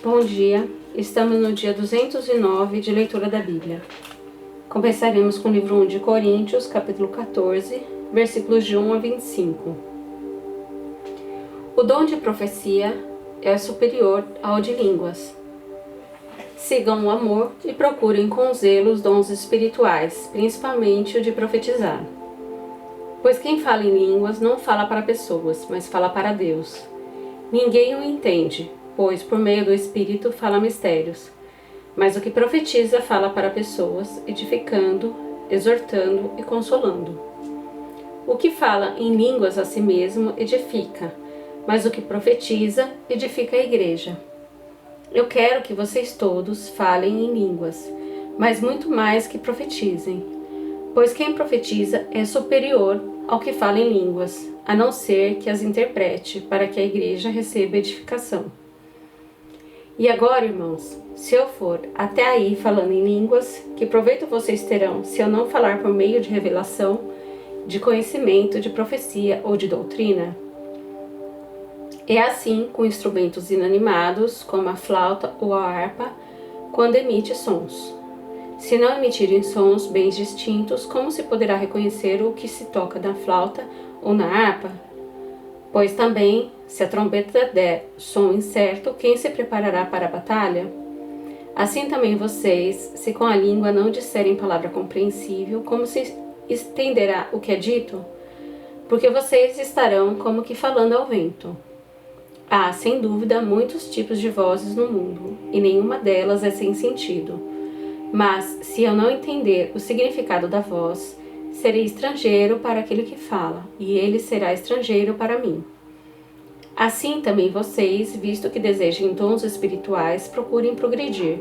Bom dia, estamos no dia 209 de leitura da Bíblia. Começaremos com o livro 1 de Coríntios, capítulo 14, versículos de 1 a 25. O dom de profecia é superior ao de línguas. Sigam o amor e procurem com zelo os dons espirituais, principalmente o de profetizar. Pois quem fala em línguas não fala para pessoas, mas fala para Deus. Ninguém o entende, pois por meio do Espírito fala mistérios. Mas o que profetiza fala para pessoas, edificando, exortando e consolando. O que fala em línguas a si mesmo edifica, mas o que profetiza edifica a igreja. Eu quero que vocês todos falem em línguas, mas muito mais que profetizem. Pois quem profetiza é superior ao que fala em línguas, a não ser que as interprete, para que a igreja receba edificação. E agora, irmãos, se eu for até aí falando em línguas, que proveito vocês terão se eu não falar por meio de revelação, de conhecimento, de profecia ou de doutrina? É assim com instrumentos inanimados, como a flauta ou a harpa, quando emite sons. Se não emitirem sons bem distintos, como se poderá reconhecer o que se toca na flauta ou na harpa? Pois também, se a trombeta der som incerto, quem se preparará para a batalha? Assim também vocês, se com a língua não disserem palavra compreensível, como se entenderá o que é dito? Porque vocês estarão como que falando ao vento. Há, sem dúvida, muitos tipos de vozes no mundo, e nenhuma delas é sem sentido. Mas, se eu não entender o significado da voz, serei estrangeiro para aquele que fala, e ele será estrangeiro para mim. Assim também vocês, visto que desejem dons espirituais, procurem progredir,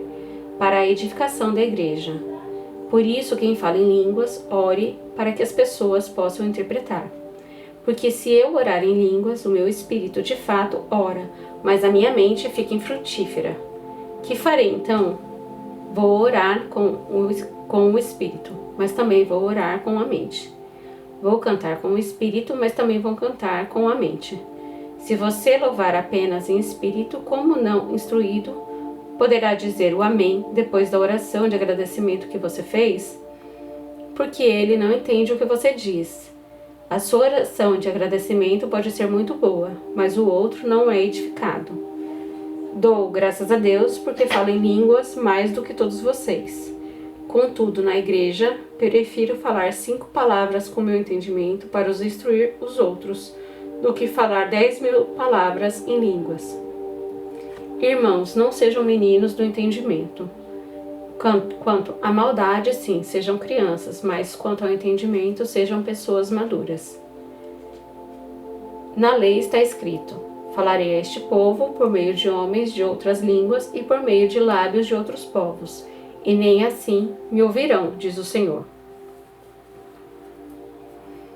para a edificação da igreja. Por isso, quem fala em línguas, ore para que as pessoas possam interpretar. Porque se eu orar em línguas, o meu espírito de fato ora, mas a minha mente fica infrutífera. Que farei então? Vou orar com o espírito, mas também vou orar com a mente. Vou cantar com o espírito, mas também vou cantar com a mente. Se você louvar apenas em espírito, como não instruído, poderá dizer o amém depois da oração de agradecimento que você fez? Porque ele não entende o que você diz. A sua oração de agradecimento pode ser muito boa, mas o outro não é edificado. Dou graças a Deus porque falo em línguas mais do que todos vocês. Contudo, na igreja, prefiro falar 5 palavras com meu entendimento para os instruir os outros, do que falar 10.000 palavras em línguas. Irmãos, não sejam meninos do entendimento. Quanto à maldade, sim, sejam crianças, mas quanto ao entendimento, sejam pessoas maduras. Na lei está escrito: falarei a este povo por meio de homens de outras línguas e por meio de lábios de outros povos, e nem assim me ouvirão, diz o Senhor.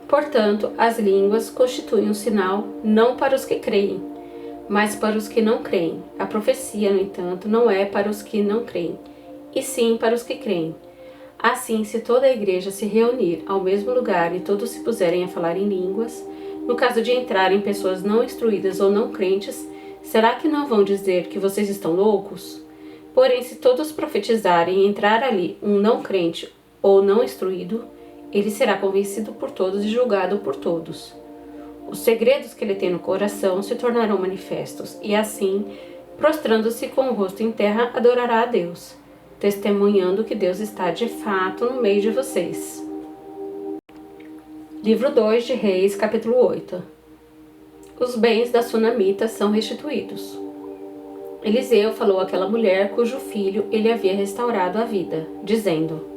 Portanto, as línguas constituem um sinal não para os que creem, mas para os que não creem. A profecia, no entanto, não é para os que não creem, e sim para os que creem. Assim, se toda a igreja se reunir ao mesmo lugar e todos se puserem a falar em línguas, no caso de entrarem pessoas não instruídas ou não crentes, será que não vão dizer que vocês estão loucos? Porém, se todos profetizarem e entrar ali um não crente ou não instruído, ele será convencido por todos e julgado por todos. Os segredos que ele tem no coração se tornarão manifestos, e assim, prostrando-se com o rosto em terra, adorará a Deus, testemunhando que Deus está de fato no meio de vocês. Livro 2 de Reis, capítulo 8. Os bens da sunamita são restituídos. Eliseu falou àquela mulher cujo filho ele havia restaurado à vida, dizendo: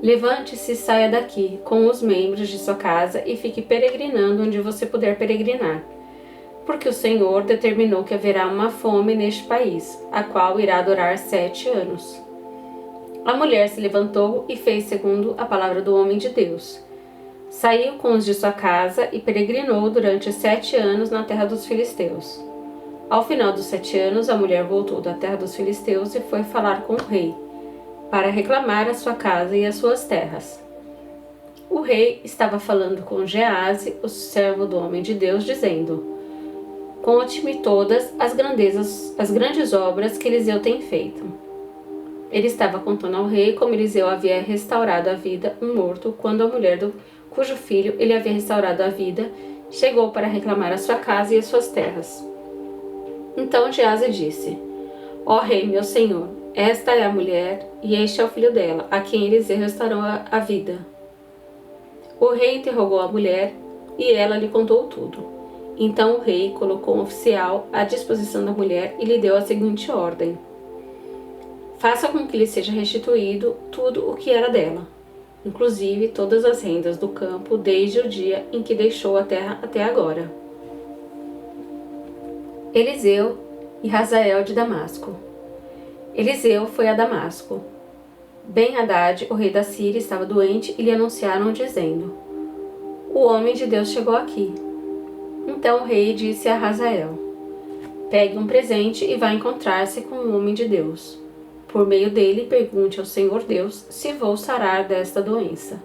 levante-se e saia daqui com os membros de sua casa e fique peregrinando onde você puder peregrinar. Porque o Senhor determinou que haverá uma fome neste país, a qual irá durar 7 anos. A mulher se levantou e fez segundo a palavra do homem de Deus. Saiu com os de sua casa e peregrinou durante 7 anos na terra dos filisteus. Ao final dos 7 anos, a mulher voltou da terra dos filisteus e foi falar com o rei, para reclamar a sua casa e as suas terras. O rei estava falando com Gease, o servo do homem de Deus, dizendo: conte-me todas as grandes obras que Eliseu tem feito. Ele estava contando ao rei como Eliseu havia restaurado a vida um morto, quando a mulher cujo filho ele havia restaurado a vida chegou para reclamar a sua casa e as suas terras. Então Geazi disse: Ó rei, meu senhor, esta é a mulher e este é o filho dela, a quem Eliseu restaurou a vida. O rei interrogou a mulher e ela lhe contou tudo. Então o rei colocou um oficial à disposição da mulher e lhe deu a seguinte ordem: faça com que lhe seja restituído tudo o que era dela, inclusive todas as rendas do campo desde o dia em que deixou a terra até agora. Eliseu e Hazael de Damasco. Eliseu foi a Damasco. Ben-Hadad, o rei da Síria, estava doente e lhe anunciaram dizendo: o homem de Deus chegou aqui. Então o rei disse a Hazael: pegue um presente e vá encontrar-se com o homem de Deus. Por meio dele, pergunte ao Senhor Deus se vou sarar desta doença.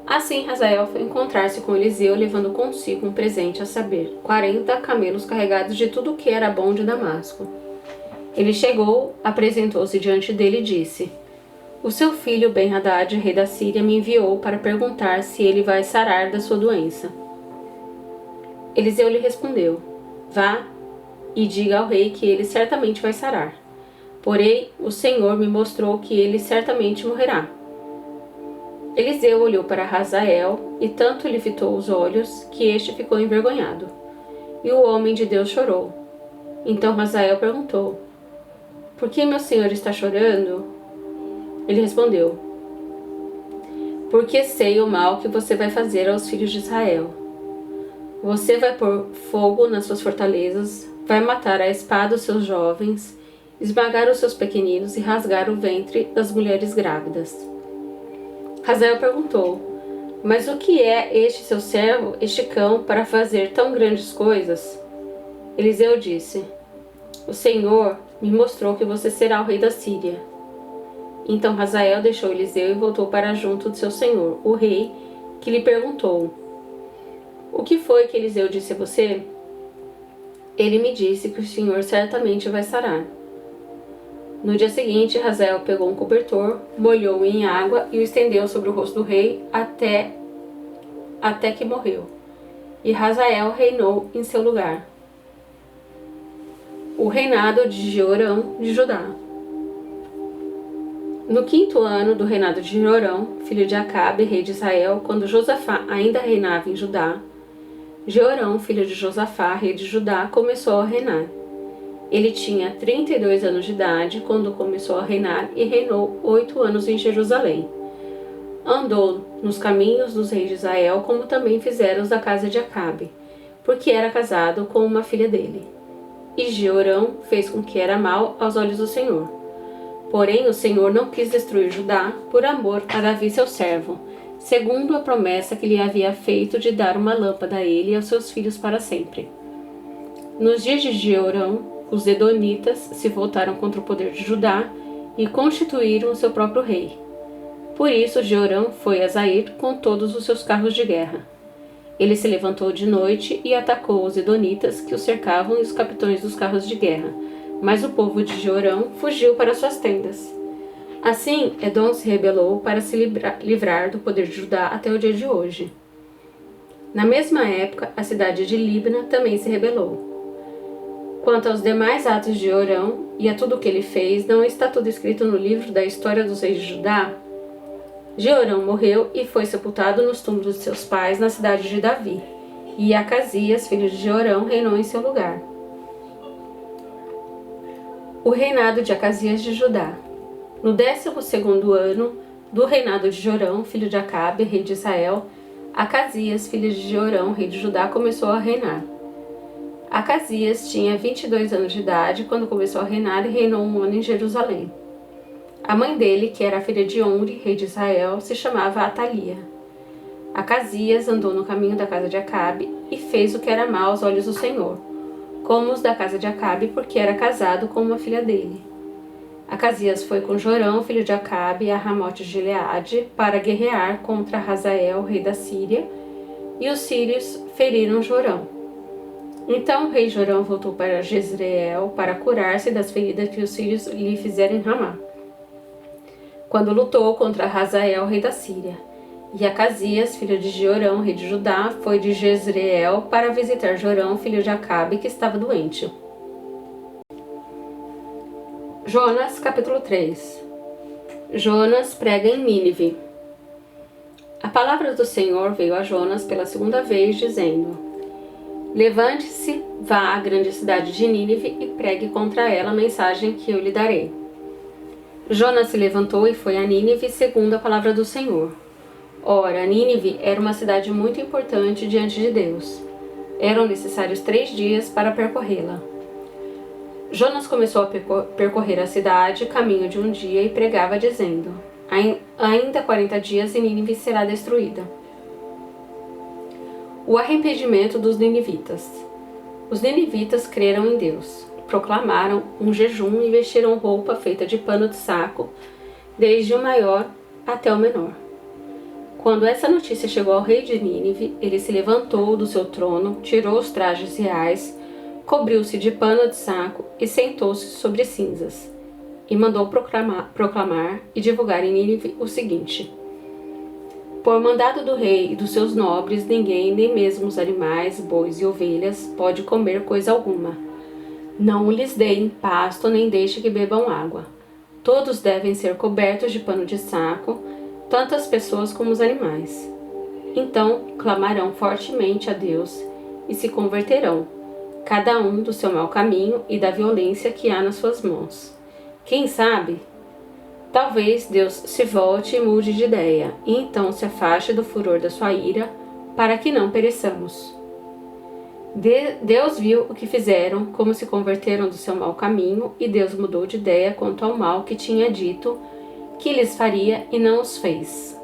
Assim, Hazael foi encontrar-se com Eliseu, levando consigo um presente, a saber, 40 camelos carregados de tudo o que era bom de Damasco. Ele chegou, apresentou-se diante dele e disse: o seu filho Ben-Hadad, rei da Síria, me enviou para perguntar se ele vai sarar da sua doença. Eliseu lhe respondeu: vá e diga ao rei que ele certamente vai sarar. Porém, o Senhor me mostrou que ele certamente morrerá. Eliseu olhou para Hazael e tanto lhe fitou os olhos que este ficou envergonhado. E o homem de Deus chorou. Então Hazael perguntou: por que meu senhor está chorando? Ele respondeu: porque sei o mal que você vai fazer aos filhos de Israel. Você vai pôr fogo nas suas fortalezas, vai matar à espada os seus jovens, esmagar os seus pequeninos e rasgar o ventre das mulheres grávidas. Hazael perguntou: mas o que é este seu servo, este cão, para fazer tão grandes coisas? Eliseu disse: o Senhor me mostrou que você será o rei da Síria. Então Hazael deixou Eliseu e voltou para junto de seu senhor, o rei, que lhe perguntou: o que foi que Eliseu disse a você? Ele me disse que o senhor certamente vai sarar. No dia seguinte, Hazael pegou um cobertor, molhou-o em água e o estendeu sobre o rosto do rei até que morreu. E Hazael reinou em seu lugar. O reinado de Jeorão de Judá. No 5º ano do reinado de Jeorão, filho de Acabe, rei de Israel, quando Josafá ainda reinava em Judá, Jeorão, filho de Josafá, rei de Judá, começou a reinar. Ele tinha 32 anos de idade quando começou a reinar e reinou 8 anos em Jerusalém. Andou nos caminhos dos reis de Israel, como também fizeram os da casa de Acabe, porque era casado com uma filha dele. E Jeorão fez com que era mal aos olhos do Senhor. Porém, o Senhor não quis destruir Judá por amor a Davi seu servo, segundo a promessa que lhe havia feito de dar uma lâmpada a ele e aos seus filhos para sempre. Nos dias de Jeorão, os Edonitas se voltaram contra o poder de Judá e constituíram o seu próprio rei. Por isso, Jeorão foi a Zair com todos os seus carros de guerra. Ele se levantou de noite e atacou os Edonitas que o cercavam e os capitães dos carros de guerra, mas o povo de Jeorão fugiu para suas tendas. Assim, Edom se rebelou para se livrar do poder de Judá até o dia de hoje. Na mesma época, a cidade de Libna também se rebelou. Quanto aos demais atos de Jeorão e a tudo o que ele fez, não está tudo escrito no livro da história dos reis de Judá? Jeorão morreu e foi sepultado nos túmulos de seus pais na cidade de Davi, e Acasias, filho de Jeorão, reinou em seu lugar. O reinado de Acasias de Judá. No 12º ano do reinado de Jorão, filho de Acabe, rei de Israel, Acasias, filho de Jeorão, rei de Judá, começou a reinar. Acasias tinha 22 anos de idade quando começou a reinar e reinou 1 ano em Jerusalém. A mãe dele, que era a filha de Omri, rei de Israel, se chamava Atalia. Acasias andou no caminho da casa de Acabe e fez o que era mal aos olhos do Senhor, como os da casa de Acabe, porque era casado com uma filha dele. Acasias foi com Jorão, filho de Acabe, a Ramote de Gileade, para guerrear contra Hazael, rei da Síria, e os sírios feriram Jorão. Então o rei Jorão voltou para Jezreel para curar-se das feridas que os filhos lhe fizeram em Ramá, quando lutou contra Hazael, rei da Síria. E Acasias, filho de Jorão, rei de Judá, foi de Jezreel para visitar Jorão, filho de Acabe, que estava doente. Jonas, capítulo 3. Jonas prega em Nínive. A palavra do Senhor veio a Jonas pela segunda vez, dizendo: Levante-se, vá à grande cidade de Nínive e pregue contra ela a mensagem que eu lhe darei. Jonas se levantou e foi a Nínive segundo a palavra do Senhor. Ora, Nínive era uma cidade muito importante diante de Deus. Eram necessários 3 dias para percorrê-la. Jonas começou a percorrer a cidade, caminho de um dia, e pregava, dizendo: Ainda 40 dias e Nínive será destruída. O arrependimento dos ninivitas. Os ninivitas creram em Deus, proclamaram um jejum e vestiram roupa feita de pano de saco, desde o maior até o menor. Quando essa notícia chegou ao rei de Nínive, ele se levantou do seu trono, tirou os trajes reais, cobriu-se de pano de saco e sentou-se sobre cinzas, e mandou proclamar e divulgar em Nínive o seguinte: Por mandado do rei e dos seus nobres, ninguém, nem mesmo os animais, bois e ovelhas, pode comer coisa alguma. Não lhes deem pasto, nem deixe que bebam água. Todos devem ser cobertos de pano de saco, tanto as pessoas como os animais. Então clamarão fortemente a Deus e se converterão, cada um do seu mau caminho e da violência que há nas suas mãos. Quem sabe? Talvez Deus se volte e mude de ideia, e então se afaste do furor da sua ira, para que não pereçamos. Deus viu o que fizeram, como se converteram do seu mau caminho, e Deus mudou de ideia quanto ao mal que tinha dito que lhes faria e não os fez.